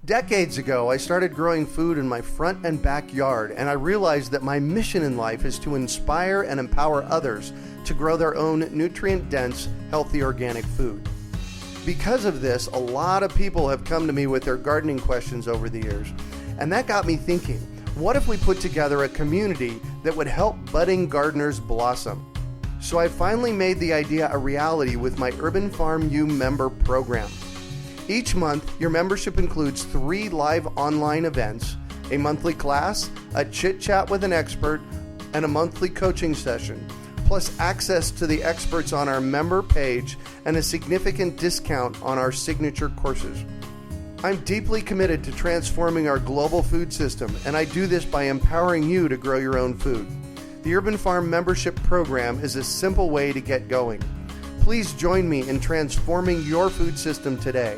Decades ago, I started growing food in my front and backyard, and I realized that my mission in life is to inspire and empower others to grow their own nutrient-dense, healthy organic food. Because of this, a lot of people have come to me with their gardening questions over the years, and that got me thinking, what if we put together a community that would help budding gardeners blossom? So I finally made the idea a reality with my Urban Farm U member program. Each month, your membership includes 3 live online events, a monthly class, a chit-chat with an expert, and a monthly coaching session, plus access to the experts on our member page and a significant discount on our signature courses. I'm deeply committed to transforming our global food system, and I do this by empowering you to grow your own food. The Urban Farm membership program is a simple way to get going. Please join me in transforming your food system today.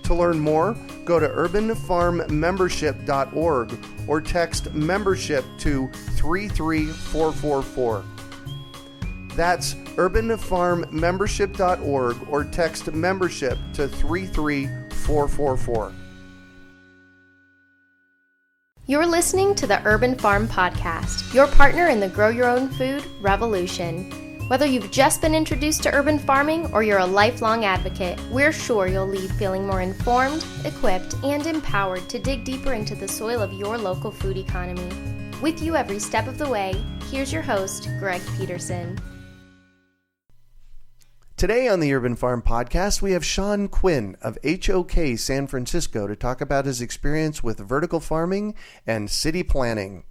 To learn more, go to urbanfarmmembership.org or text membership to 33444. That's urbanfarmmembership.org or text membership to 33444. You're listening to the Urban Farm Podcast, your partner in the Grow Your Own Food revolution. Whether you've just been introduced to urban farming or you're a lifelong advocate, we're sure you'll leave feeling more informed, equipped, and empowered to dig deeper into the soil of your local food economy. With you every step of the way, here's your host, Greg Peterson. Today on the Urban Farm Podcast, we have Sean Quinn of HOK San Francisco to talk about his experience with vertical farming and city planning.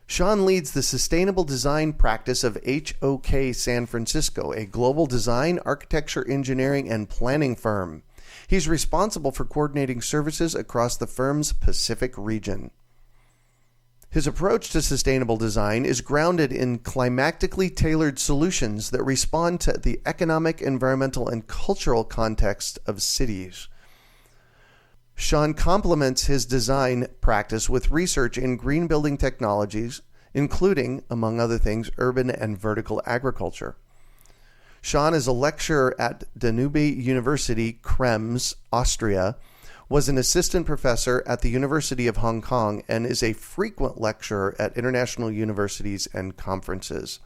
Sean leads the sustainable design practice of HOK San Francisco, a global design, architecture, engineering, and planning firm. He's responsible for coordinating services across the firm's Pacific region. His approach to sustainable design is grounded in climatically tailored solutions that respond to the economic, environmental, and cultural context of cities. Sean complements his design practice with research in green building technologies, including, among other things, urban and vertical agriculture. Sean is a lecturer at Danube University Krems, Austria, was an assistant professor at the University of Hong Kong, and is a frequent lecturer at international universities and conferences.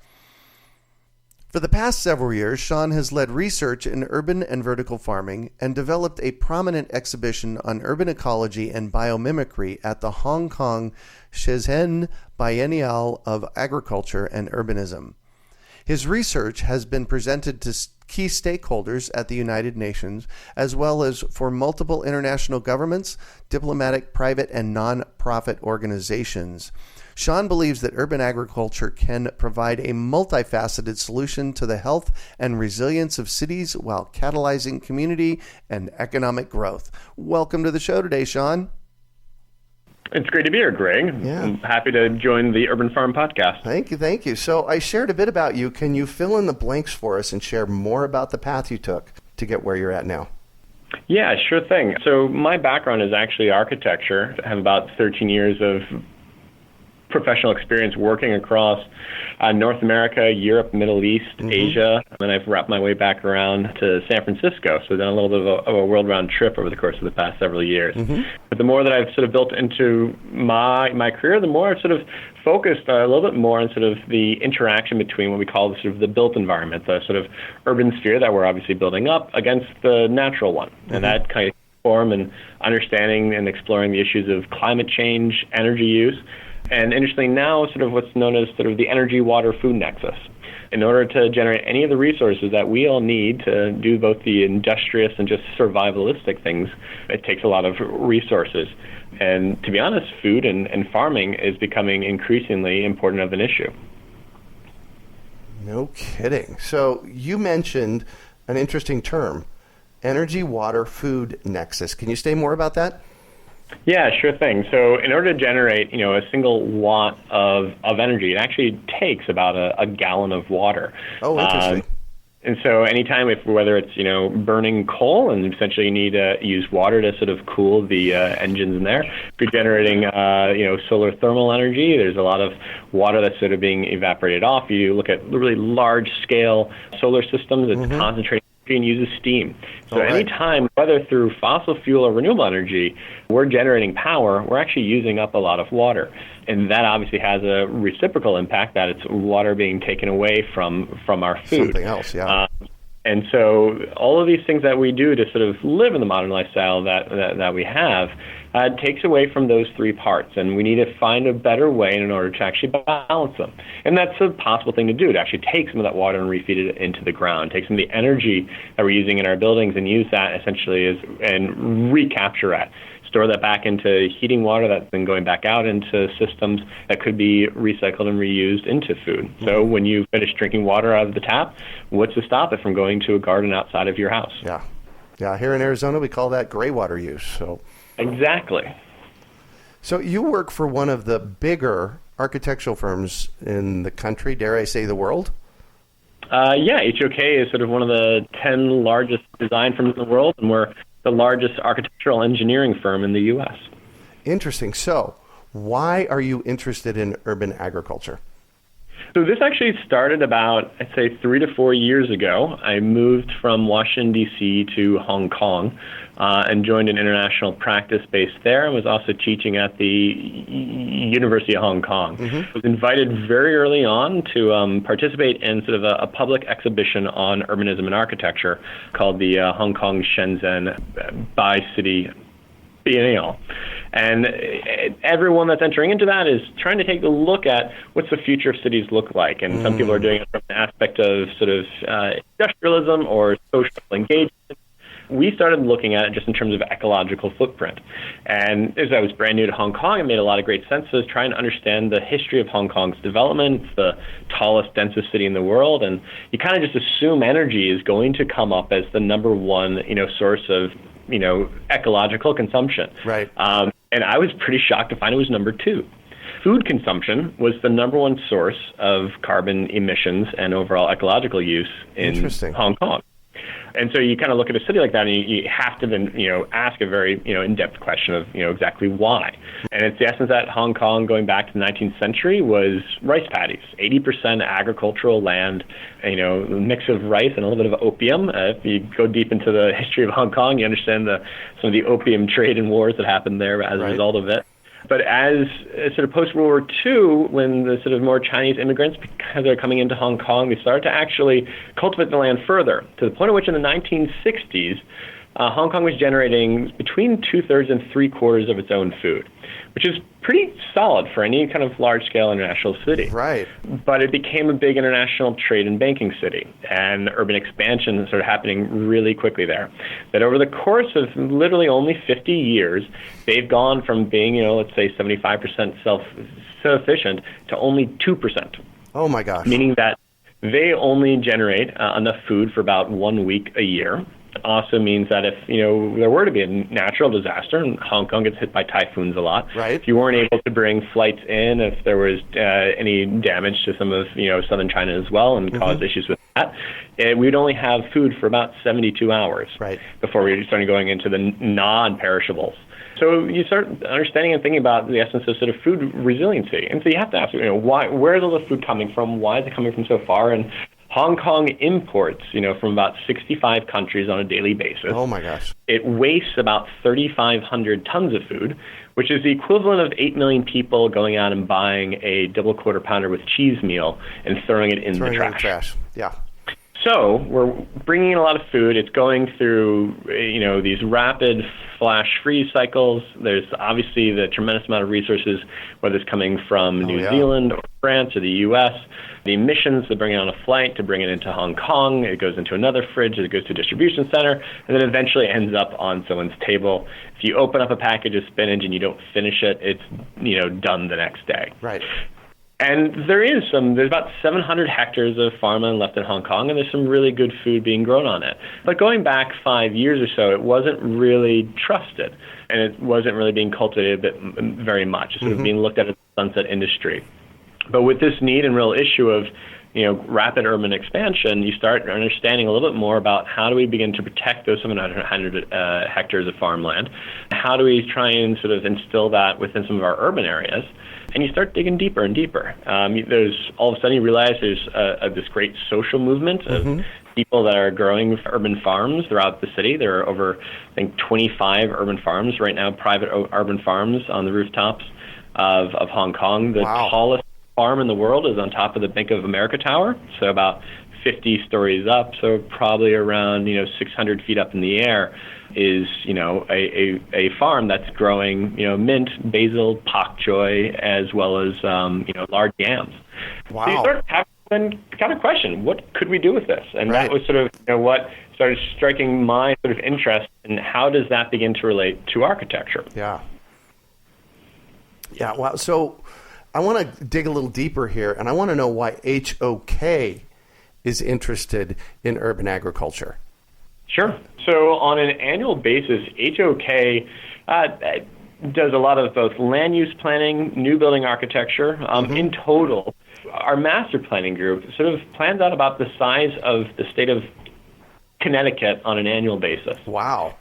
For the past several years, Sean has led research in urban and vertical farming and developed a prominent exhibition on urban ecology and biomimicry at the Hong Kong-Shezhen Biennale of Agriculture and Urbanism. His research has been presented to key stakeholders at the United Nations, as well as for multiple international governments, diplomatic, private, and non-profit organizations. Sean believes that urban agriculture can provide a multifaceted solution to the health and resilience of cities while catalyzing community and economic growth. Welcome to the show today, Sean. It's great to be here, Greg. Yeah. I'm happy to join the Urban Farm Podcast. Thank you. So I shared a bit about you. Can you fill in the blanks for us and share more about the path you took to get where you're at now? Yeah, sure thing. So my background is actually architecture. I have about 13 years of professional experience working across North America, Europe, Middle East, Asia, and I've wrapped my way back around to San Francisco. So I've done a little bit of a world-round trip over the course of the past several years. But the more that I've sort of built into my career, the more I've sort of focused a little bit more on sort of the interaction between what we call sort of the built environment, the sort of urban sphere that we're obviously building up against the natural one. And that kind of form and understanding and exploring the issues of climate change, energy use, and interestingly now sort of what's known as sort of the energy, water, food nexus. In order to generate any of the resources that we all need to do both the industrious and just survivalistic things, it takes a lot of resources. And to be honest, food and farming is becoming increasingly important of an issue. No kidding. So you mentioned an interesting term, energy, water, food nexus. Can you say more about that? Yeah, sure thing. So in order to generate, a single watt of energy, it actually takes about a gallon of water. Oh, interesting. And so anytime, whether it's, burning coal and essentially you need to use water to sort of cool the engines in there. If you're generating, solar thermal energy, there's a lot of water that's sort of being evaporated off. You look at really large scale solar systems, it's concentrating and uses steam. So anytime, whether through fossil fuel or renewable energy, we're generating power, we're actually using up a lot of water. And that obviously has a reciprocal impact, that it's water being taken away from our food. Something else, yeah. And so all of these things that we do to sort of live in the modern lifestyle that we have takes away from those three parts. And we need to find a better way in order to actually balance them. And that's a possible thing to do, to actually take some of that water and refeed it into the ground, take some of the energy that we're using in our buildings and use that essentially and recapture that. Store that back into heating water that's been going back out into systems that could be recycled and reused into food. So when you finish drinking water out of the tap, what's to stop it from going to a garden outside of your house? Yeah. Here in Arizona, we call that gray water use. So exactly. So you work for one of the bigger architectural firms in the country, dare I say the world? Yeah, HOK is sort of one of the 10 largest design firms in the world, and we're the largest architectural engineering firm in the U.S. Interesting. So why are you interested in urban agriculture? So this actually started about, I'd say, 3 to 4 years ago. I moved from Washington, D.C. to Hong Kong and joined an international practice based there, and was also teaching at the University of Hong Kong. I was invited very early on to participate in sort of a public exhibition on urbanism and architecture called the Kong-Shezhen Bi-City Biennale. And everyone that's entering into that is trying to take a look at what's the future of cities look like. And some people are doing it from an aspect of sort of industrialism or social engagement. We started looking at it just in terms of ecological footprint. And as I was brand new to Hong Kong, it made a lot of great sense to try and understand the history of Hong Kong's development. It's the tallest, densest city in the world. And you kind of just assume energy is going to come up as the number one, source of ecological consumption. Right. And I was pretty shocked to find it was number 2. Food consumption was the number one source of carbon emissions and overall ecological use in Hong Kong. And so you kind of look at a city like that, and you have to then, ask a very, in-depth question of, exactly why. And it's the essence that Hong Kong, going back to the 19th century, was rice paddies, 80% agricultural land, a mix of rice and a little bit of opium. If you go deep into the history of Hong Kong, you understand some of the opium trade and wars that happened there as a result of it. But as sort of post-World War II, when the sort of more Chinese immigrants, because they're coming into Hong Kong, they started to actually cultivate the land further, to the point at which in the 1960s, Hong Kong was generating between 2/3 and 3/4 of its own food, which is pretty solid for any kind of large-scale international city. Right. But it became a big international trade and banking city, and urban expansion started happening really quickly there. That over the course of literally only 50 years, they've gone from being, let's say 75% self-sufficient to only 2%. Oh my gosh. Meaning that they only generate enough food for about 1 week a year. Also means that if there were to be a natural disaster, and Hong Kong gets hit by typhoons a lot, if you weren't able to bring flights in, if there was any damage to some of southern China as well, and caused issues with that, we'd only have food for about 72 hours before we started going into the non-perishables. So you start understanding and thinking about the essence of sort of food resiliency, and so you have to ask, why? Where is all the food coming from? Why is it coming from so far? And Hong Kong imports, from about 65 countries on a daily basis. Oh my gosh. It wastes about 3,500 tons of food, which is the equivalent of 8 million people going out and buying a double quarter pounder with cheese meal and throwing it in the trash. Yeah. So we're bringing in a lot of food. It's going through, these rapid flash freeze cycles. There's obviously the tremendous amount of resources, whether it's coming from New Zealand or France or the U.S., the emissions to bring it on a flight, to bring it into Hong Kong, it goes into another fridge, it goes to a distribution center, and then eventually ends up on someone's table. If you open up a package of spinach and you don't finish it, it's, done the next day. Right. And there's about 700 hectares of farmland left in Hong Kong, and there's some really good food being grown on it. But going back 5 years or so, it wasn't really trusted, and it wasn't really being cultivated very much. It's sort of being looked at as a sunset industry. But with this need and real issue of rapid urban expansion, you start understanding a little bit more about how do we begin to protect those 700 hectares of farmland. How do we try and sort of instill that within some of our urban areas? And you start digging deeper and deeper. There's all of a sudden you realize there's this great social movement of people that are growing urban farms throughout the city. There are over, I think, 25 urban farms right now, private urban farms on the rooftops of Hong Kong. The tallest farm in the world is on top of the Bank of America Tower, so about 50 stories up, so probably around 600 feet up in the air is a farm that's growing mint, basil, pak choy, as well as large yams. Wow. So you start having kind of question, what could we do with this? And that was sort of what started striking my sort of interest in how does that begin to relate to architecture. Yeah. Wow. So I want to dig a little deeper here, and I want to know why HOK is interested in urban agriculture. Sure. So on an annual basis, HOK does a lot of both land use planning, new building architecture. In total, our master planning group sort of plans out about the size of the state of Connecticut on an annual basis. Wow.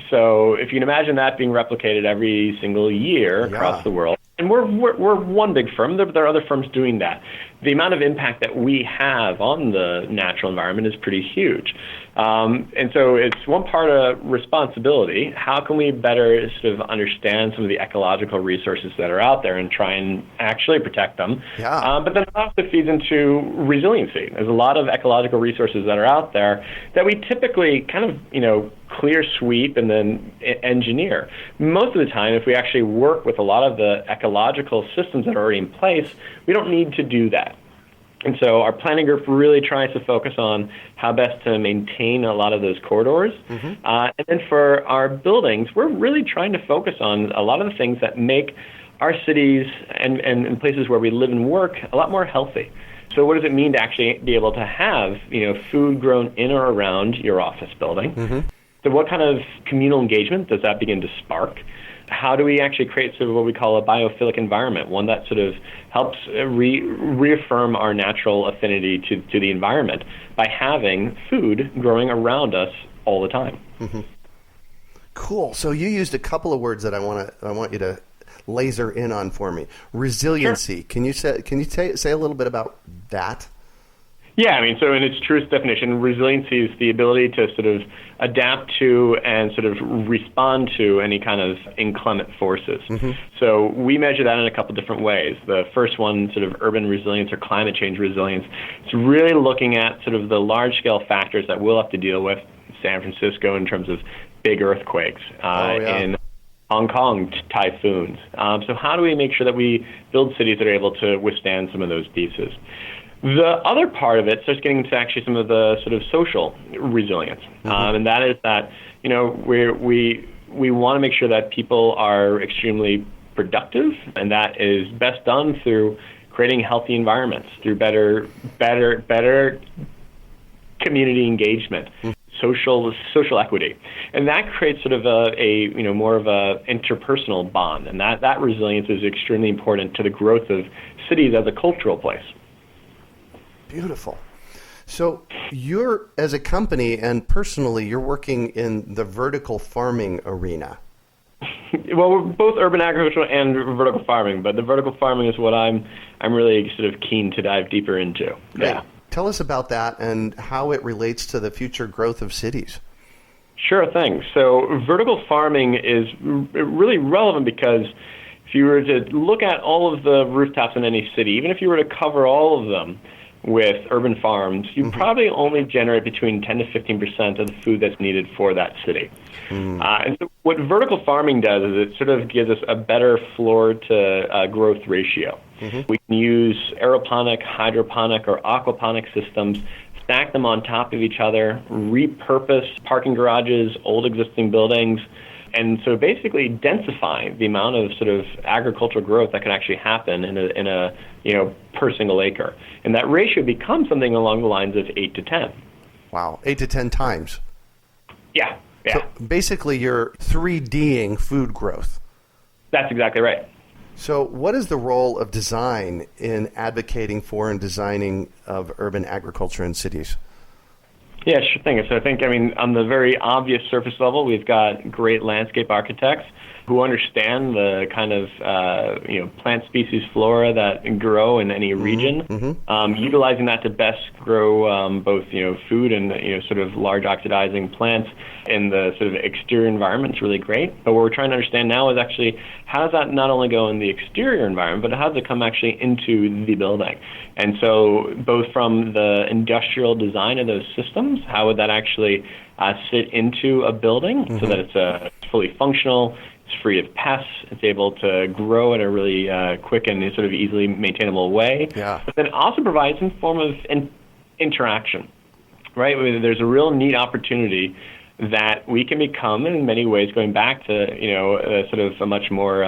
So if you can imagine that being replicated every single year across the world, and we're one big firm, there are other firms doing that. The amount of impact that we have on the natural environment is pretty huge. And so it's one part of responsibility. How can we better sort of understand some of the ecological resources that are out there and try and actually protect them? Yeah. But then it also feeds into resiliency. There's a lot of ecological resources that are out there that we typically kind of, clear sweep and then engineer. Most of the time, if we actually work with a lot of the ecological systems that are already in place, we don't need to do that. And so our planning group really tries to focus on how best to maintain a lot of those corridors. And then for our buildings, we're really trying to focus on a lot of the things that make our cities and places where we live and work a lot more healthy. So what does it mean to actually be able to have, food grown in or around your office building? So what kind of communal engagement does that begin to spark? How do we actually create sort of what we call a biophilic environment, one that sort of helps reaffirm our natural affinity to the environment by having food growing around us all the time? Cool. So you used a couple of words that I want you to laser in on for me. Resiliency. Sure. Can you say a little bit about that? Yeah, I mean, so in its truest definition, resiliency is the ability to sort of adapt to and sort of respond to any kind of inclement forces. So we measure that in a couple different ways. The first one, sort of urban resilience or climate change resilience, it's really looking at sort of the large-scale factors that we'll have to deal with in San Francisco in terms of big earthquakes, in Hong Kong, typhoons. So how do we make sure that we build cities that are able to withstand some of those pieces? The other part of it starts getting into actually some of the sort of social resilience, and that is that we want to make sure that people are extremely productive, and that is best done through creating healthy environments, through better community engagement, social equity, and that creates sort of a more of a interpersonal bond, and that resilience is extremely important to the growth of cities as a cultural place. Beautiful. So you're, as a company and personally, you're working in the vertical farming arena. Well, we're both urban agriculture and vertical farming, but the vertical farming is what I'm really sort of keen to dive deeper into. Great. Yeah. Tell us about that and how it relates to the future growth of cities. Sure thing. So vertical farming is really relevant because if you were to look at all of the rooftops in any city, even if you were to cover all of them with urban farms, you probably only generate between 10 to 15% of the food that's needed for that city. And so what vertical farming does is it sort of gives us a better floor to growth ratio. We can use aeroponic, hydroponic, or aquaponic systems, stack them on top of each other, repurpose parking garages, old existing buildings, and so basically densify the amount of sort of agricultural growth that can actually happen in a per single acre. And that ratio becomes something along the lines of 8 to 10. Wow, 8 to 10 times. Yeah. So basically you're 3Ding food growth. That's exactly right. So what is the role of design in advocating for and designing of urban agriculture in cities? Yeah, sure thing. So I think, on the very obvious surface level, we've got great landscape architects who understand the kind of plant species flora that grow in any region, utilizing that to best grow both food and sort of large oxidizing plants in the sort of exterior environment is really great. But what we're trying to understand now is actually how does that not only go in the exterior environment, but how does it come actually into the building? And so both from the industrial design of those systems, how would that actually sit into a building so that it's fully functional, it's free of pests, it's able to grow in a really quick and sort of easily maintainable way. Yeah. But then it also provides some form of interaction, right? There's a real neat opportunity that we can become, in many ways, going back to sort of a much more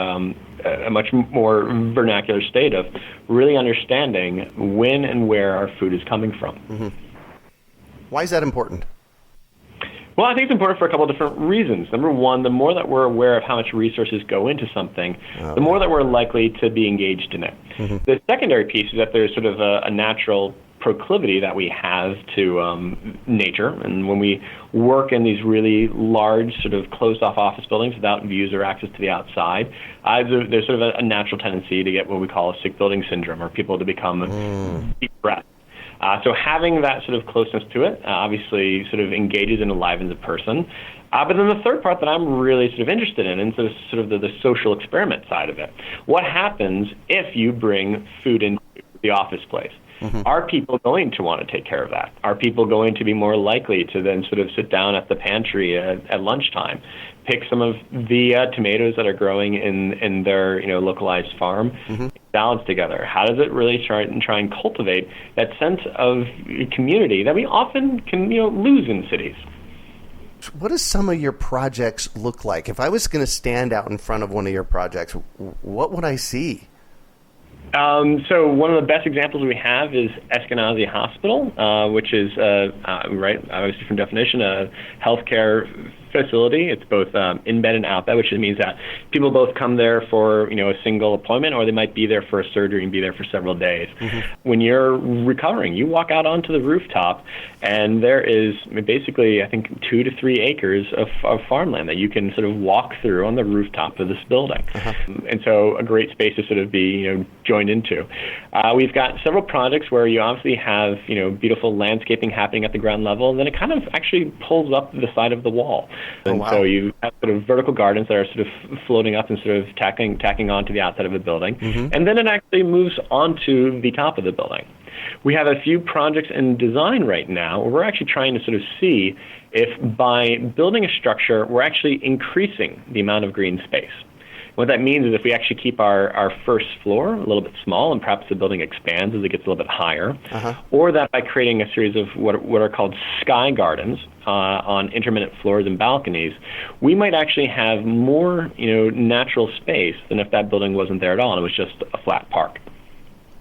vernacular state of really understanding when and where our food is coming from. Why is that important? Well, I think it's important for a couple of different reasons. Number one, the more that we're aware of how much resources go into something, the more that we're likely to be engaged in it. The secondary piece is that there's sort of a natural proclivity that we have to nature, and when we work in these really large sort of closed-off office buildings without views or access to the outside, there's sort of a natural tendency to get what we call a sick building syndrome, or people to become depressed. So having that sort of closeness to it obviously sort of engages and enlivens a person. But then the third part that I'm really sort of interested in is sort of the social experiment side of it. What happens if you bring food into the office place? Are people going to want to take care of that? Are people going to be more likely to then sort of sit down at the pantry at lunchtime, pick some of the tomatoes that are growing in their localized farm, salads together? How does it really try and cultivate that sense of community that we often can lose in cities? What do some of your projects look like? If I was going to stand out in front of one of your projects, what would I see? So one of the best examples we have is Eskenazi Hospital, which is, right, obviously from definition, a healthcare facility. It's both in-bed and out-bed, which means that people both come there for a single appointment, or they might be there for a surgery and be there for several days. When you're recovering, you walk out onto the rooftop, and there is basically, I think, 2 to 3 acres of farmland that you can sort of walk through on the rooftop of this building. And so a great space to sort of be joined into. We've got several projects where you obviously have beautiful landscaping happening at the ground level, and then it kind of actually pulls up the side of the wall. And so you have sort of vertical gardens that are sort of floating up and sort of tacking onto the outside of a building. And then it actually moves onto the top of the building. We have a few projects in design right now where we're actually trying to sort of see if by building a structure, we're actually increasing the amount of green space. What that means is if we actually keep our first floor a little bit small and perhaps the building expands as it gets a little bit higher, or that by creating a series of what are called sky gardens on intermittent floors and balconies, we might actually have more natural space than if that building wasn't there at all and it was just a flat park.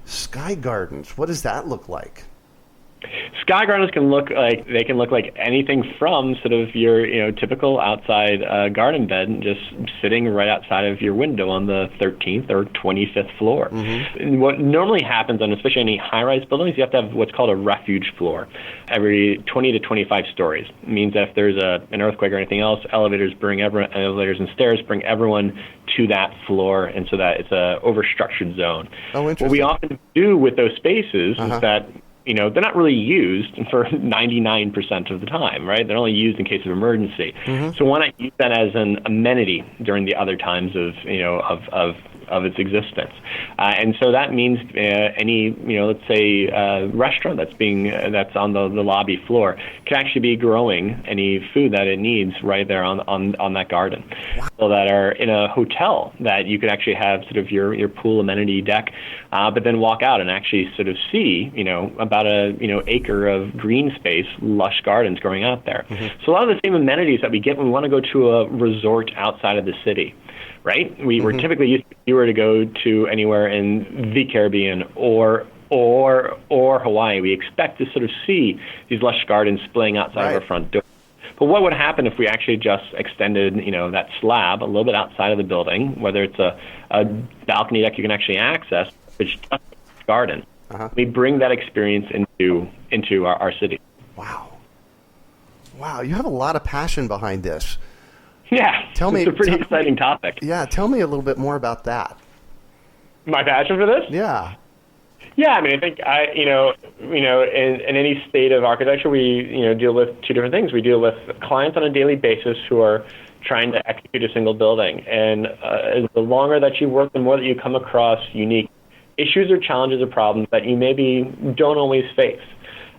Sky gardens, what does that look like? Sky gardens can look like anything from sort of your typical outside garden bed, just sitting right outside of your window on the 13th or 25th floor. And what normally happens on especially any high-rise buildings, you have to have what's called a refuge floor every 20 to 25 stories. It means that if there's an earthquake or anything else, elevators and stairs bring everyone to that floor, and so that it's a overstructured zone. Oh, interesting. What we often do with those spaces is that they're not really used for 99% of the time, right? They're only used in case of emergency. So why not use that as an amenity during the other times of its existence? And so that means any, let's say, restaurant that's on the lobby floor can actually be growing any food that it needs right there on that garden. So that are in a hotel that you could actually have sort of your pool amenity deck, but then walk out and actually sort of see, about a acre of green space, lush gardens growing out there. So a lot of the same amenities that we get when we want to go to a resort outside of the city, right? We were typically used to, if you were to go to anywhere in the Caribbean or Hawaii, we expect to sort of see these lush gardens splaying outside of our front door. But what would happen if we actually just extended, that slab a little bit outside of the building, whether it's a balcony deck you can actually access, which just a garden. We bring that experience into our city. Wow, you have a lot of passion behind this. Yeah, it's a pretty exciting topic. Yeah, tell me a little bit more about that. My passion for this? Yeah. Yeah, I mean, I think in any state of architecture, we deal with two different things. We deal with clients on a daily basis who are trying to execute a single building, and the longer that you work, the more that you come across unique issues or challenges or problems that you maybe don't always face.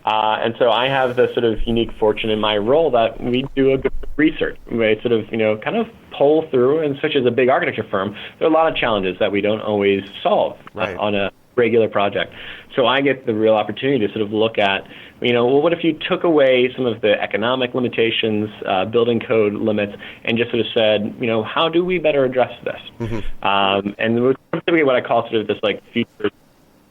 And so I have the sort of unique fortune in my role that we do a good research. We sort of, kind of pull through, and such as a big architecture firm, there are a lot of challenges that we don't always solve on a regular project. So I get the real opportunity to sort of look at, what if you took away some of the economic limitations, building code limits, and just sort of said, how do we better address this? Mm-hmm. And typically what I call sort of this like future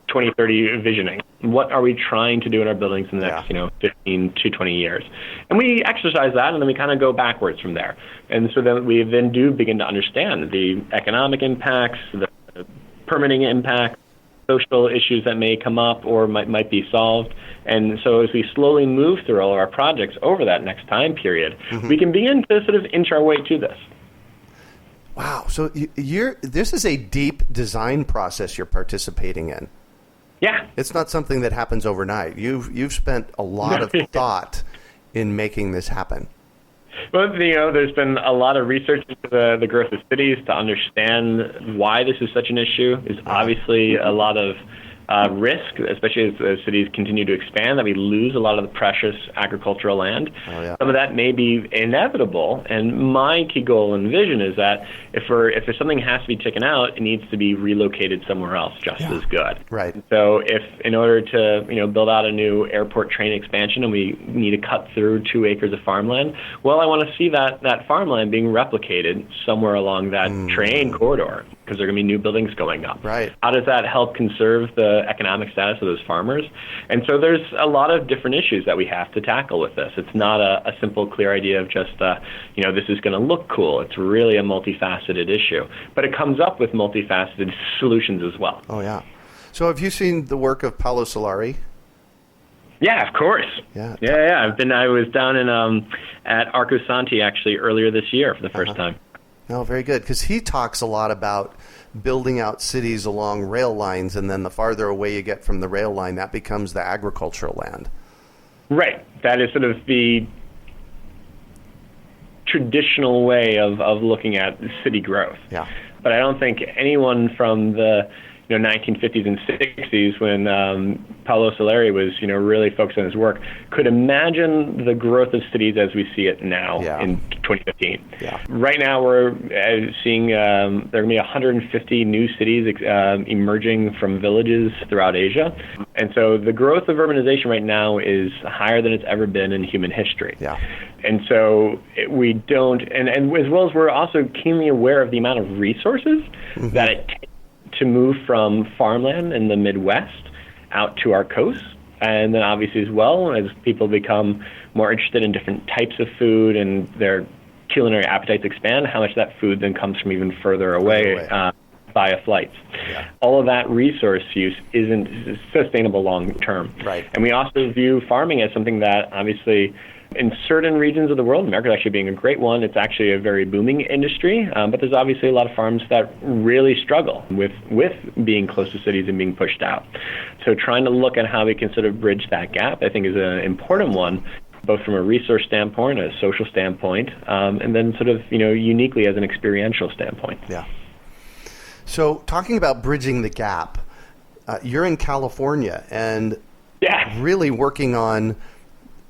2030 visioning. What are we trying to do in our buildings in the next, 15 to 20 years? And we exercise that, and then we kind of go backwards from there. And so then we do begin to understand the economic impacts, the permitting impacts, social issues that may come up or might be solved. And so as we slowly move through all of our projects over that next time period, mm-hmm. we can begin to sort of inch our way to this. Wow. So this is a deep design process you're participating in. Yeah. It's not something that happens overnight. You've spent a lot of thought in making this happen. Well, there's been a lot of research into the growth of cities to understand why this is such an issue. There's obviously a lot of risk, especially as cities continue to expand, that we lose a lot of the precious agricultural land. Oh, yeah. Some of that may be inevitable, and my key goal and vision is that if there's something has to be taken out, it needs to be relocated somewhere else just as good. Right. So if in order to build out a new airport train expansion and we need to cut through 2 acres of farmland, well, I want to see that farmland being replicated somewhere along that train corridor, because there are going to be new buildings going up. Right. How does that help conserve the economic status of those farmers? And so there's a lot of different issues that we have to tackle with this. It's not a simple, clear idea of just, this is going to look cool. It's really a multifaceted issue. But it comes up with multifaceted solutions as well. Oh, yeah. So have you seen the work of Paolo Solari? Yeah, of course. Yeah. I was down in at Arco Santi actually earlier this year for the first time. No, very good, because he talks a lot about building out cities along rail lines, and then the farther away you get from the rail line, that becomes the agricultural land. Right. That is sort of the traditional way of looking at city growth. Yeah. But I don't think anyone from the 1950s and 60s, when Paolo Solari was really focused on his work, could imagine the growth of cities as we see it now in 2015. Yeah. Right now we're seeing there are going to be 150 new cities emerging from villages throughout Asia. And so the growth of urbanization right now is higher than it's ever been in human history. Yeah. And so we don't, and as well as we're also keenly aware of the amount of resources mm-hmm. that it takes to move from farmland in the Midwest out to our coast. And then obviously as well, as people become more interested in different types of food and their culinary appetites expand, how much that food then comes from even further away via flights. Yeah. All of that resource use isn't sustainable long term. Right. And we also view farming as something that obviously in certain regions of the world, America actually being a great one, it's actually a very booming industry, but there's obviously a lot of farms that really struggle with being close to cities and being pushed out. So trying to look at how we can sort of bridge that gap, I think, is an important one, both from a resource standpoint, a social standpoint, and then sort of, uniquely as an experiential standpoint. Yeah. So talking about bridging the gap, you're in California and really working on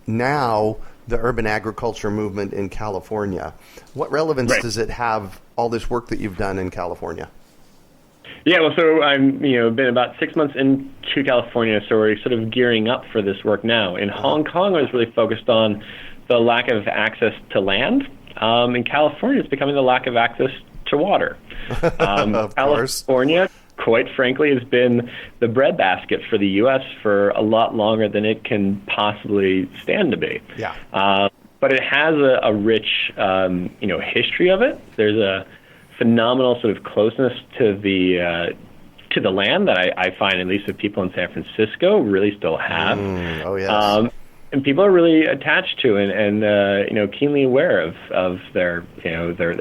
now the urban agriculture movement in California. What relevance does it have, all this work that you've done in California? Yeah, well, so I'm, been about 6 months into California, so we're sort of gearing up for this work now. In Hong Kong, I was really focused on the lack of access to land. In California, it's becoming the lack of access to water. Of course. California, quite frankly, has been the breadbasket for the U.S. for a lot longer than it can possibly stand to be. Yeah. But it has a rich, history of it. There's a phenomenal sort of closeness to the land that I find, at least the people in San Francisco, really still have. Oh, yes. and people are really attached to and keenly aware of their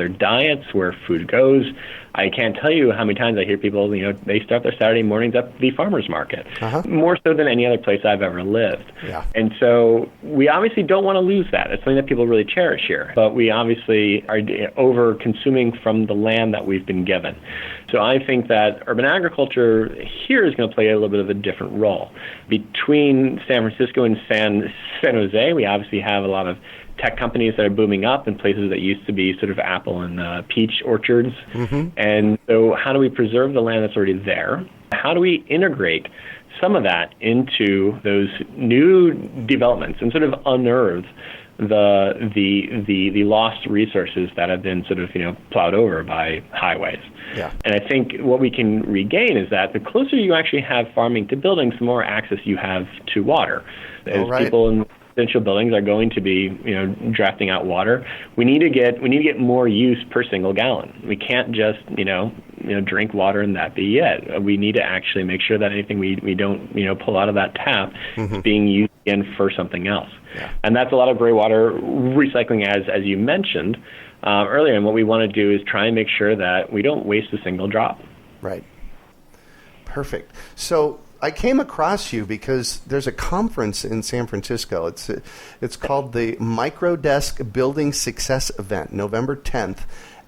diets, where food goes. I can't tell you how many times I hear people, they start their Saturday mornings at the farmer's market, more so than any other place I've ever lived. Yeah. And so we obviously don't want to lose that. It's something that people really cherish here. But we obviously are over-consuming from the land that we've been given. So I think that urban agriculture here is going to play a little bit of a different role. Between San Francisco and San Jose, we obviously have a lot of tech companies that are booming up in places that used to be sort of apple and peach orchards. And so how do we preserve the land that's already there? How do we integrate some of that into those new developments and sort of unearth the lost resources that have been sort of plowed over by highways? Yeah. And I think what we can regain is that the closer you actually have farming to buildings, the more access you have to water. As people in residential buildings are going to be, drafting out water, we need to get more use per single gallon. We can't just, drink water and that be it. We need to actually make sure that anything we don't, pull out of that tap is being used again for something else. Yeah. And that's a lot of gray water recycling, as you mentioned earlier. And what we want to do is try and make sure that we don't waste a single drop. Right. Perfect. So I came across you because there's a conference in San Francisco. It's called the Microdesk Building Success Event, November 10th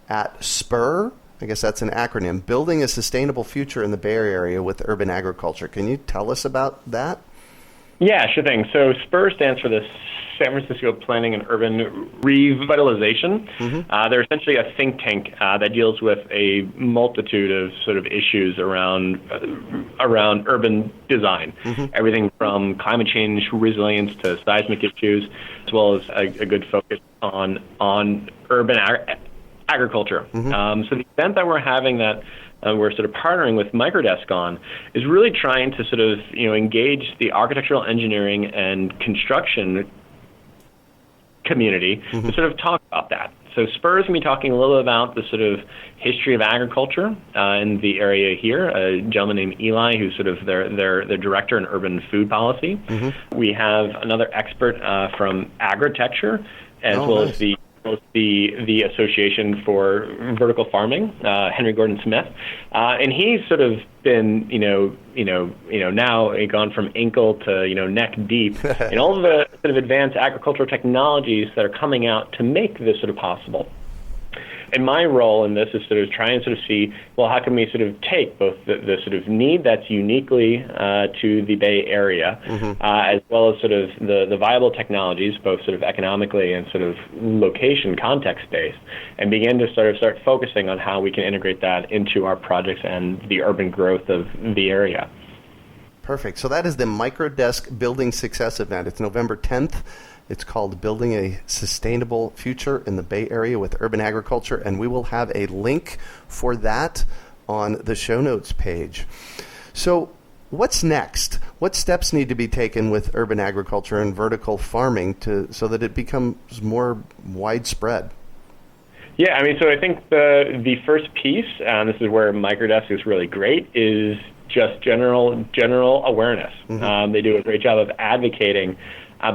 at SPUR. I guess that's an acronym, Building a Sustainable Future in the Bay Area with Urban Agriculture. Can you tell us about that? Yeah, sure thing. So SPUR stands for the San Francisco Planning and Urban Revitalization. They're essentially a think tank that deals with a multitude of sort of issues around urban design. Everything from climate change resilience to seismic issues, as well as a good focus on urban agriculture. So the event that we're having that we're sort of partnering with Microdesk on is really trying to sort of engage the architectural engineering and construction community to sort of talk about that. So SPUR is going to be talking a little bit about the sort of history of agriculture in the area here. A gentleman named Eli, who's sort of their director in urban food policy. We have another expert from agritecture, as well as the Association for Vertical Farming, Henry Gordon Smith, and he's sort of been, now gone from ankle to neck deep in all of the sort of advanced agricultural technologies that are coming out to make this sort of possible. And my role in this is sort of trying to sort of see, well, how can we sort of take both the sort of need that's uniquely to the Bay Area, as well as sort of the viable technologies, both sort of economically and sort of location context-based, and begin to start focusing on how we can integrate that into our projects and the urban growth of the area. Perfect. So that is the Microdesk Building Success event. It's November 10th. It's called Building a Sustainable Future in the Bay Area with Urban Agriculture, and we will have a link for that on the show notes page. So what's next? What steps need to be taken with urban agriculture and vertical farming so that it becomes more widespread? Yeah, I mean, so I think the first piece, and this is where Microdesk is really great, is just general awareness. They do a great job of advocating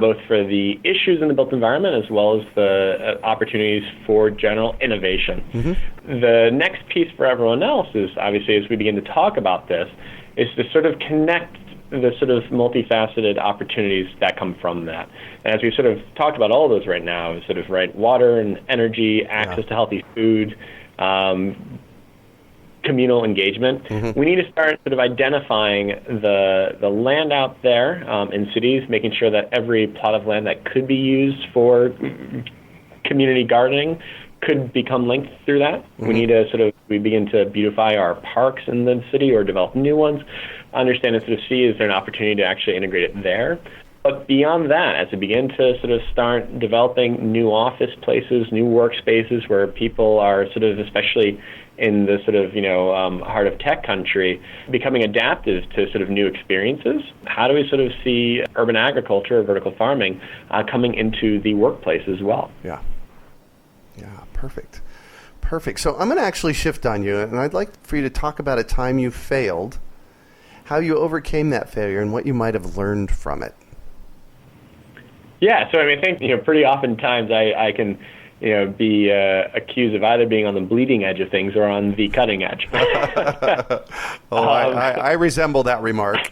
both for the issues in the built environment as well as the opportunities for general innovation. The next piece for everyone else is, obviously, as we begin to talk about this, is to sort of connect the sort of multifaceted opportunities that come from that. And as we've sort of talked about all of those right now, sort of water and energy, access to healthy food, communal engagement. We need to start sort of identifying the land out there in cities, making sure that every plot of land that could be used for community gardening could become linked through that. We need to we begin to beautify our parks in the city or develop new ones, understand and sort of see, is there an opportunity to actually integrate it there? But beyond that, as we begin to sort of start developing new office places, new workspaces where people are sort of, especially in the sort of, heart of tech country, becoming adaptive to sort of new experiences, how do we sort of see urban agriculture or vertical farming coming into the workplace as well? Yeah, perfect. So I'm going to actually shift on you, and I'd like for you to talk about a time you failed, how you overcame that failure, and what you might have learned from it. Yeah, so I mean, I think, pretty oftentimes I can, be accused of either being on the bleeding edge of things or on the cutting edge. I resemble that remark.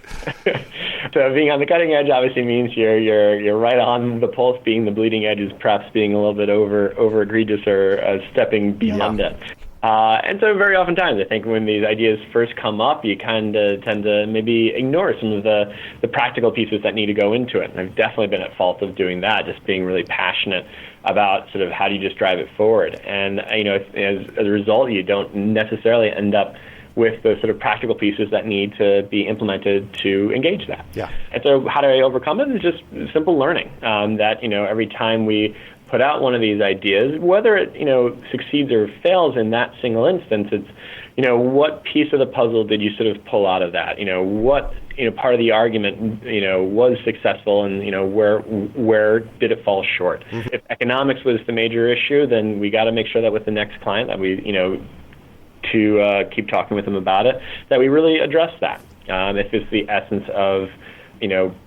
So being on the cutting edge obviously means you're right on the pulse. Being the bleeding edge is perhaps being a little bit over egregious or stepping beyond it. And so very oftentimes, I think when these ideas first come up, you kind of tend to maybe ignore some of the practical pieces that need to go into it. And I've definitely been at fault of doing that, just being really passionate about sort of how do you just drive it forward. And, as a result, you don't necessarily end up with the sort of practical pieces that need to be implemented to engage that. Yeah. And so how do I overcome it? It's just simple learning, that, every time we put out one of these ideas, whether it, succeeds or fails in that single instance, it's, what piece of the puzzle did you sort of pull out of that? What, part of the argument, was successful, and, where did it fall short? Mm-hmm. If economics was the major issue, then we got to make sure that with the next client that we, to keep talking with them about it, that we really address that. If it's the essence of,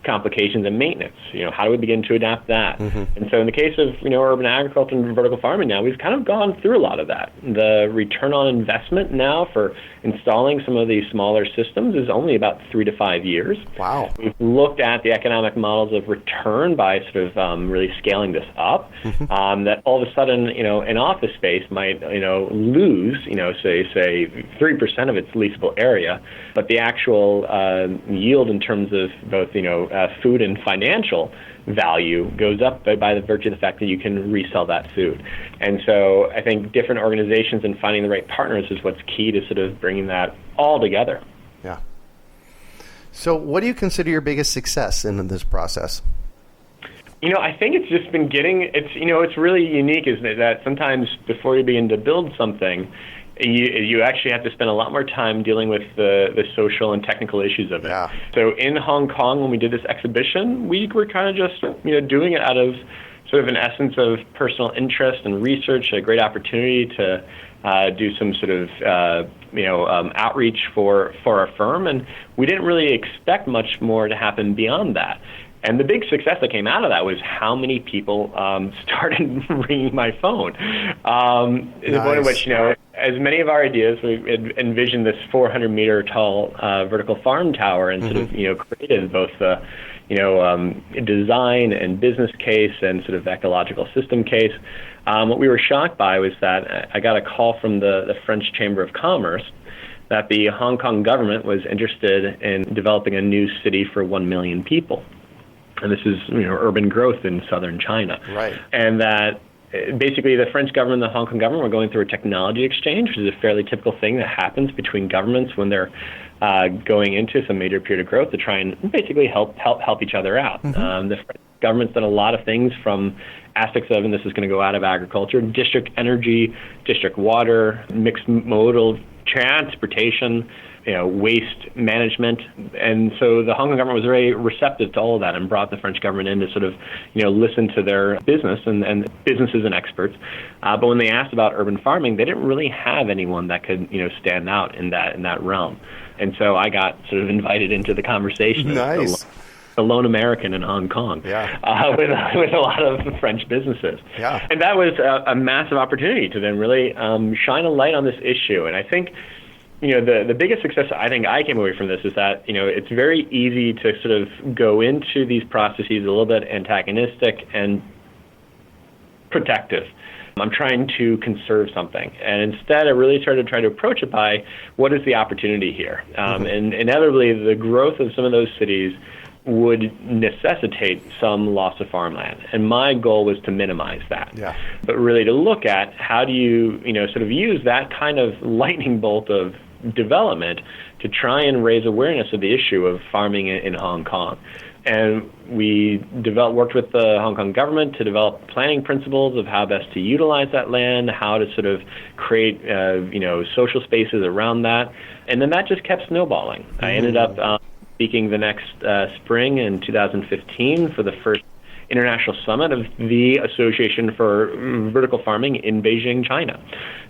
complications and maintenance, how do we begin to adapt that? Mm-hmm. And so in the case of, urban agriculture and vertical farming now, we've kind of gone through a lot of that. The return on investment now for installing some of these smaller systems is only about 3 to 5 years. Wow. We've looked at the economic models of return by sort of really scaling this up, mm-hmm. That all of a sudden, an office space might, lose, say 3% of its leasable area, but the actual yield in terms of both, food and financial value goes up by the virtue of the fact that you can resell that food. And so I think different organizations and finding the right partners is what's key to sort of bringing that all together. Yeah. So what do you consider your biggest success in this process? I think it's just been it's really unique, isn't it, that sometimes before you begin to build something, you actually have to spend a lot more time dealing with the social and technical issues of it. Yeah. So in Hong Kong, when we did this exhibition, we were kind of just, doing it out of sort of an essence of personal interest and research, a great opportunity to do some sort of, outreach for our firm. And we didn't really expect much more to happen beyond that. And the big success that came out of that was how many people started ringing my phone. To the point at which, as many of our ideas, we envisioned this 400-meter tall vertical farm tower and sort of, created both the, design and business case and sort of ecological system case. What we were shocked by was that I got a call from the French Chamber of Commerce that the Hong Kong government was interested in developing a new city for 1 million people. And this is, urban growth in southern China. Right. And that basically the French government and the Hong Kong government were going through a technology exchange, which is a fairly typical thing that happens between governments when they're going into some major period of growth to try and basically help each other out. Mm-hmm. The French government's done a lot of things from aspects of, and this is going to go out of agriculture, district energy, district water, mixed modal transportation, waste management. And so the Hong Kong government was very receptive to all of that and brought the French government in to sort of, listen to their business and businesses and experts. But when they asked about urban farming, they didn't really have anyone that could, stand out in that realm. And so I got sort of invited into the conversation. Nice. The lone American in Hong Kong, yeah. With a lot of French businesses. Yeah. And that was a massive opportunity to then really shine a light on this issue. And I think, the biggest success I think I came away from this is that, it's very easy to sort of go into these processes a little bit antagonistic and protective. I'm trying to conserve something. And instead, I really started to try to approach it by what is the opportunity here? And inevitably, the growth of some of those cities would necessitate some loss of farmland. And my goal was to minimize that. Yeah. But really to look at how do you, sort of use that kind of lightning bolt of development to try and raise awareness of the issue of farming in Hong Kong. And we worked with the Hong Kong government to develop planning principles of how best to utilize that land, how to sort of create, social spaces around that. And then that just kept snowballing. Mm-hmm. I ended up speaking the next spring in 2015 for the first international summit of the Association for Vertical Farming in Beijing, China.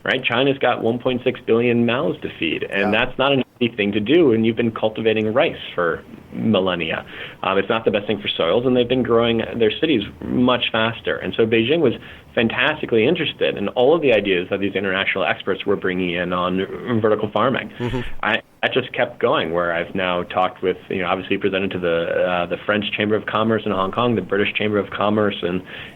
Right? China's got 1.6 billion mouths to feed, and that's not an easy thing to do. And you've been cultivating rice for millennia. It's not the best thing for soils, and they've been growing their cities much faster. And so Beijing was fantastically interested in all of the ideas that these international experts were bringing in on vertical farming. I just kept going, where I've now talked with, obviously presented to the French Chamber of Commerce in Hong Kong, the British Chamber of Commerce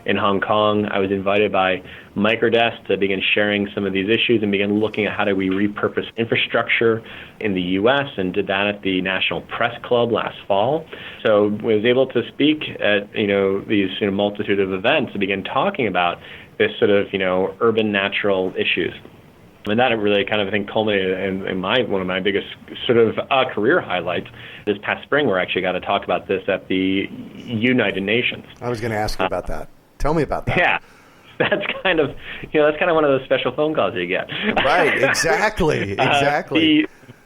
in Hong Kong. I was invited by Microdesk to begin sharing some of these issues and begin looking at how do we repurpose infrastructure in the U.S., and did that at the National Press Club last fall. So I was able to speak at these multitude of events to begin talking about this sort of urban natural issues. And that really kind of, I think, culminated in one of my biggest sort of career highlights this past spring, where I actually got to talk about this at the United Nations. I was going to ask you about that. Tell me about that. Yeah. That's kind of one of those special phone calls you get. Right, exactly.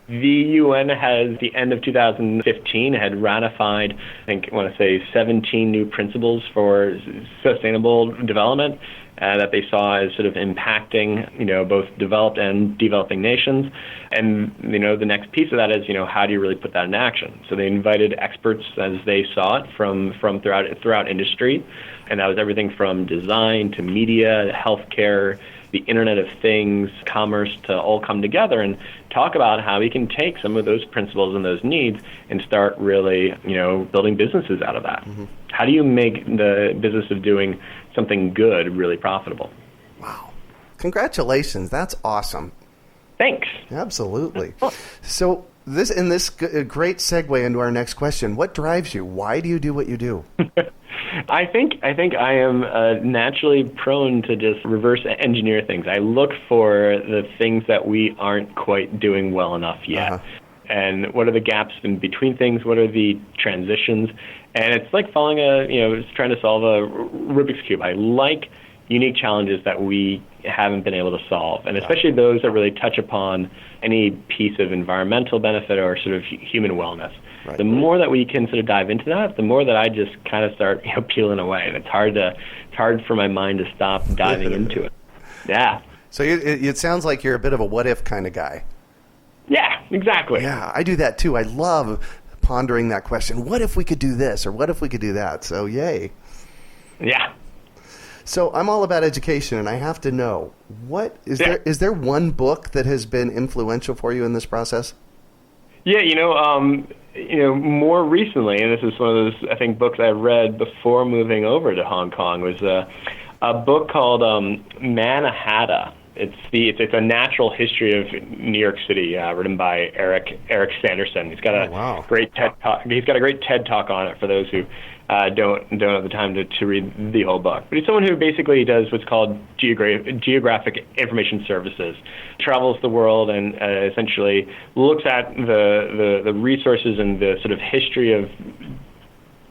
The UN has, the end of 2015, had ratified, I want to say 17 new principles for sustainable development that they saw as sort of impacting, both developed and developing nations. And, the next piece of that is, how do you really put that in action? So they invited experts as they saw it from throughout industry. And that was everything from design to media, healthcare, the Internet of Things, commerce, to all come together and talk about how we can take some of those principles and those needs and start really, building businesses out of that. How do you make the business of doing something good really profitable? Wow. Congratulations. That's awesome. Thanks. Absolutely. So this great segue into our next question. What drives you? Why do you do what you do? I think I am naturally prone to just reverse engineer things. I look for the things that we aren't quite doing well enough yet. And what are the gaps in between things? What are the transitions? And it's like trying to solve a Rubik's Cube. I like unique challenges that we haven't been able to solve, and especially those that really touch upon any piece of environmental benefit or sort of human wellness. Right. The more that we can sort of dive into that, the more that I just kind of start peeling away, and it's hard for my mind to stop diving into it. Yeah. So it sounds like you're a bit of a what if kind of guy. Yeah, exactly. Yeah, I do that too. I love pondering that question. What if we could do this, or what if we could do that? So yay. Yeah. So I'm all about education, and I have to know, is there one book that has been influential for you in this process? Yeah, more recently, and this is one of those, I think, books I read before moving over to Hong Kong, was a book called Manhattan. It's a natural history of New York City, written by Eric Sanderson. He's got a great TED Talk. He's got a great TED Talk on it for those who don't have the time to read the whole book. But he's someone who basically does what's called geographic information services, travels the world and essentially looks at the resources and the sort of history of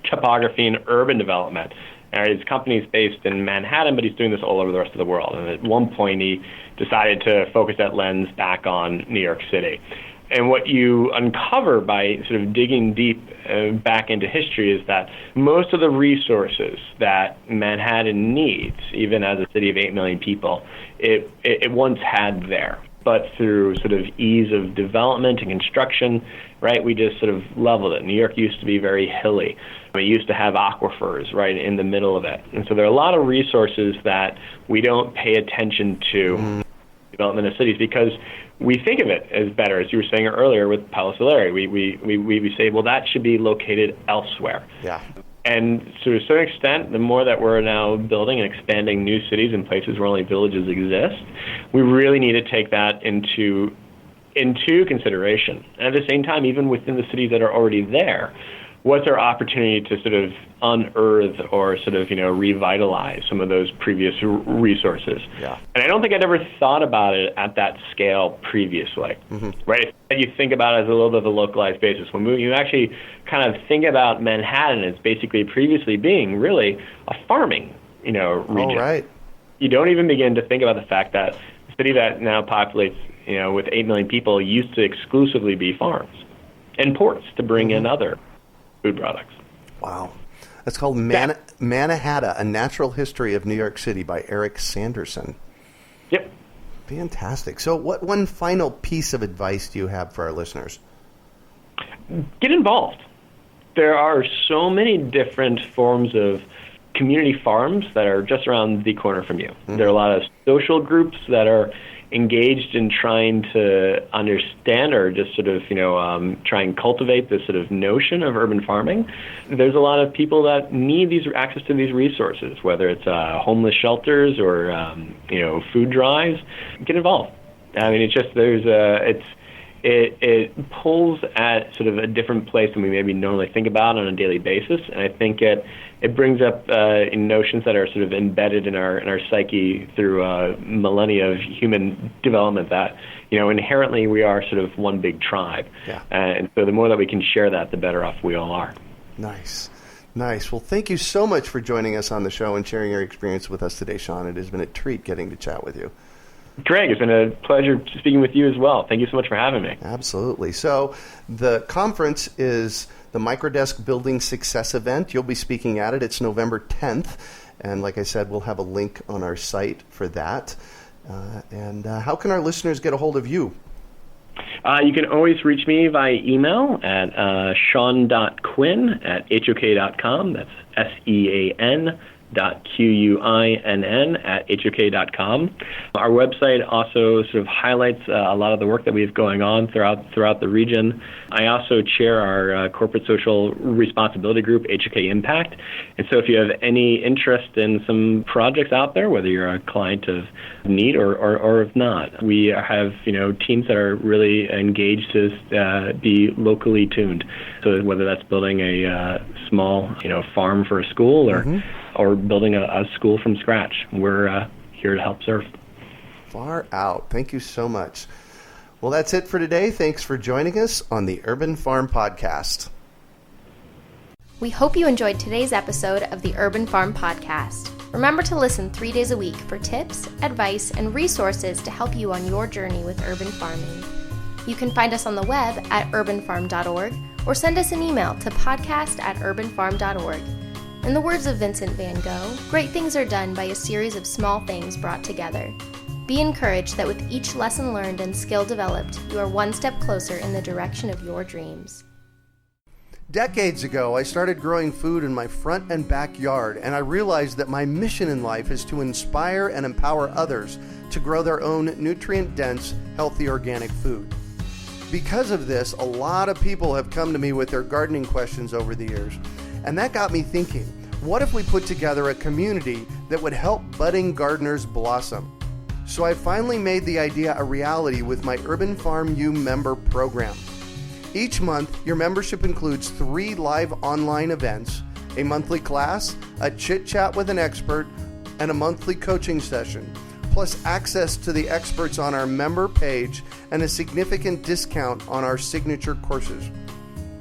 topography and urban development. His company's based in Manhattan, but he's doing this all over the rest of the world. And at one point, he decided to focus that lens back on New York City. And what you uncover by sort of digging deep back into history is that most of the resources that Manhattan needs, even as a city of 8 million people, it once had there. But through sort of ease of development and construction, right, we just sort of leveled it. New York used to be very hilly. It used to have aquifers right in the middle of it. And so there are a lot of resources that we don't pay attention to development of cities because we think of it as better, as you were saying earlier with Palo Solare. We say, well, that should be located elsewhere. Yeah. And to a certain extent, the more that we're now building and expanding new cities in places where only villages exist, we really need to take that into consideration. And at the same time, even within the cities that are already there, what's our opportunity to sort of unearth or sort of, revitalize some of those previous resources? Yeah. And I don't think I'd ever thought about it at that scale previously, right? You think about it as a little bit of a localized basis. When you actually kind of think about Manhattan as basically previously being really a farming, region. Oh, right. You don't even begin to think about the fact that the city that now populates, with 8 million people used to exclusively be farms and ports to bring in other food products. Wow. That's called Manhattan, A Natural History of New York City by Eric Sanderson. Yep. Fantastic. So what one final piece of advice do you have for our listeners? Get involved. There are so many different forms of community farms that are just around the corner from you. Mm-hmm. There are a lot of social groups that are engaged in trying to understand or just sort of, try and cultivate this sort of notion of urban farming. There's a lot of people that need access to these resources, whether it's homeless shelters or, food drives. Get involved. I mean, it pulls at sort of a different place than we maybe normally think about on a daily basis, and I think it brings up notions that are sort of embedded in our psyche through millennia of human development that, inherently we are sort of one big tribe. Yeah. And so the more that we can share that, the better off we all are. Nice. Well, thank you so much for joining us on the show and sharing your experience with us today, Sean. It has been a treat getting to chat with you. Greg, it's been a pleasure speaking with you as well. Thank you so much for having me. Absolutely. So the conference is the Microdesk Building Success event. You'll be speaking at it. It's November 10th. And like I said, we'll have a link on our site for that. And how can our listeners get a hold of you? You can always reach me via email at sean.quinn@hok.com. That's sean.quinn@hok.com. Our website also sort of highlights a lot of the work that we have going on throughout the region. I also chair our corporate social responsibility group, HOK Impact. And so if you have any interest in some projects out there, whether you're a client of need or if not, we have teams that are really engaged to be locally tuned. So whether that's building a small farm for a school or building a school from scratch, we're here to help serve. Far out. Thank you so much. Well, that's it for today. Thanks for joining us on the Urban Farm Podcast. We hope you enjoyed today's episode of the Urban Farm Podcast. Remember to listen 3 days a week for tips, advice, and resources to help you on your journey with urban farming. You can find us on the web at urbanfarm.org or send us an email to podcast@urbanfarm.org. In the words of Vincent van Gogh, great things are done by a series of small things brought together. Be encouraged that with each lesson learned and skill developed, you are one step closer in the direction of your dreams. Decades ago, I started growing food in my front and backyard, and I realized that my mission in life is to inspire and empower others to grow their own nutrient-dense, healthy organic food. Because of this, a lot of people have come to me with their gardening questions over the years, and that got me thinking, what if we put together a community that would help budding gardeners blossom? So I finally made the idea a reality with my Urban Farm U member program. Each month, your membership includes 3 live online events, a monthly class, a chit-chat with an expert, and a monthly coaching session, plus access to the experts on our member page and a significant discount on our signature courses.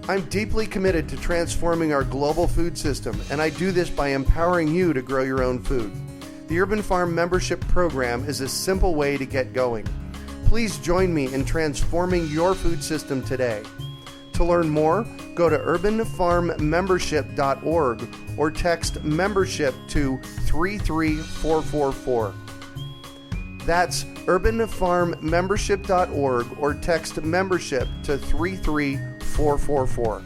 I'm deeply committed to transforming our global food system, and I do this by empowering you to grow your own food. The Urban Farm membership program is a simple way to get going. Please join me in transforming your food system today. To learn more, go to urbanfarmmembership.org or text membership to 33444. That's urbanfarmmembership.org or text membership to 33444.